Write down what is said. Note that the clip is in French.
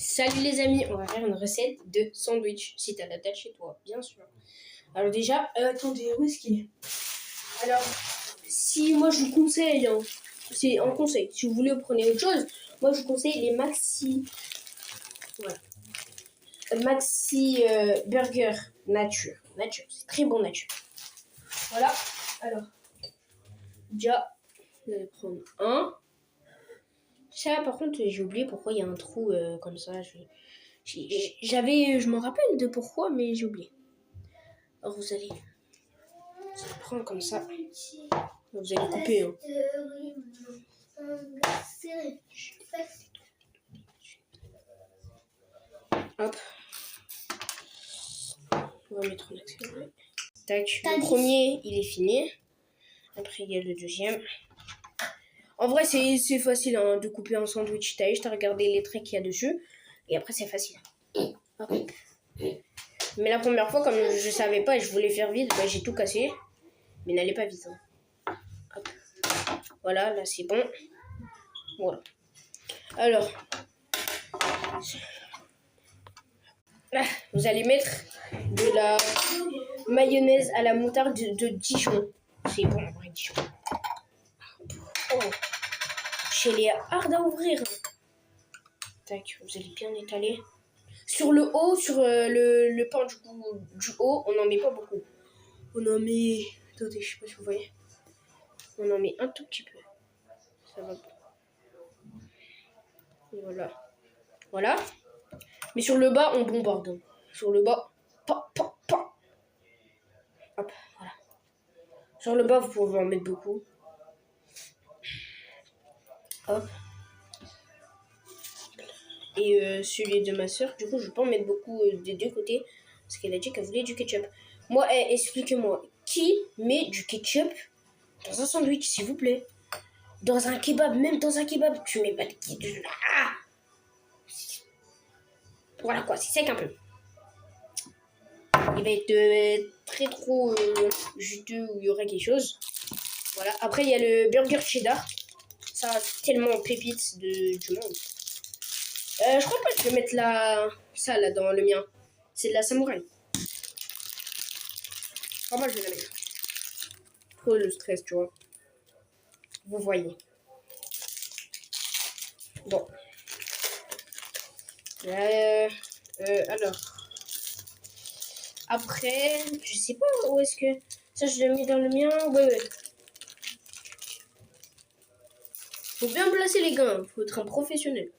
Salut les amis, on va faire une recette de sandwich, si t'as la date chez toi, bien sûr. Alors déjà, attendez, où est-ce qu'il est? Alors, si moi je vous conseille, hein, c'est un conseil, si vous voulez prenez autre chose, moi je vous conseille les Maxi, voilà. Maxi Burger Nature, c'est très bon Nature. Voilà, alors, déjà, vous allez prendre un. Ça par contre, j'ai oublié pourquoi il y a un trou comme ça, je me rappelle de pourquoi, mais j'ai oublié. Alors vous allez prendre comme ça. Vous allez couper. Hein. Hop. On va mettre en accéléré. Tac. Le premier, il est fini. Après, il y a le deuxième. En vrai, c'est facile hein, de couper un sandwich. T'as juste à regarder les traits qu'il y a dessus. Et après, c'est facile. Hop. Mais la première fois, comme je savais pas et je voulais faire vite, bah, j'ai tout cassé. Mais n'allez pas vite. Hein. Hop. Voilà, là c'est bon. Voilà. Alors, là, vous allez mettre de la mayonnaise à la moutarde de Dijon. C'est bon, en vrai, Dijon. Oh. Chez les hard à ouvrir. Tac, vous allez bien étaler. Sur le haut, sur le pain du haut, on n'en met pas beaucoup. On en met... Attendez, je sais pas si vous voyez. On en met un tout petit peu. Ça va. Voilà. Voilà. Mais sur le bas, on bombarde. Sur le bas, pa. Hop, voilà. Sur le bas, vous pouvez en mettre beaucoup. Hop. Et celui de ma soeur, du coup, je vais pas en mettre beaucoup des deux côtés. Parce qu'elle a dit qu'elle voulait du ketchup. Moi, expliquez-moi, qui met du ketchup dans un sandwich, s'il vous plaît? Dans un kebab, même dans un kebab, tu mets pas de ketchup. Ah, voilà quoi, c'est sec un peu. Il va être très trop juteux ou il y aurait quelque chose. Voilà. Après, il y a le burger cheddar. Ça, c'est tellement pépite du monde. Je crois pas que je vais mettre ça là dans le mien. C'est de la samouraï. Moi, je vais la mettre. Trop le stress, tu vois. Vous voyez. Bon. Alors. Après, je sais pas où est-ce que... Ça, je l'ai mis dans le mien. Ouais. Faut bien placer les gars. Faut être un professionnel.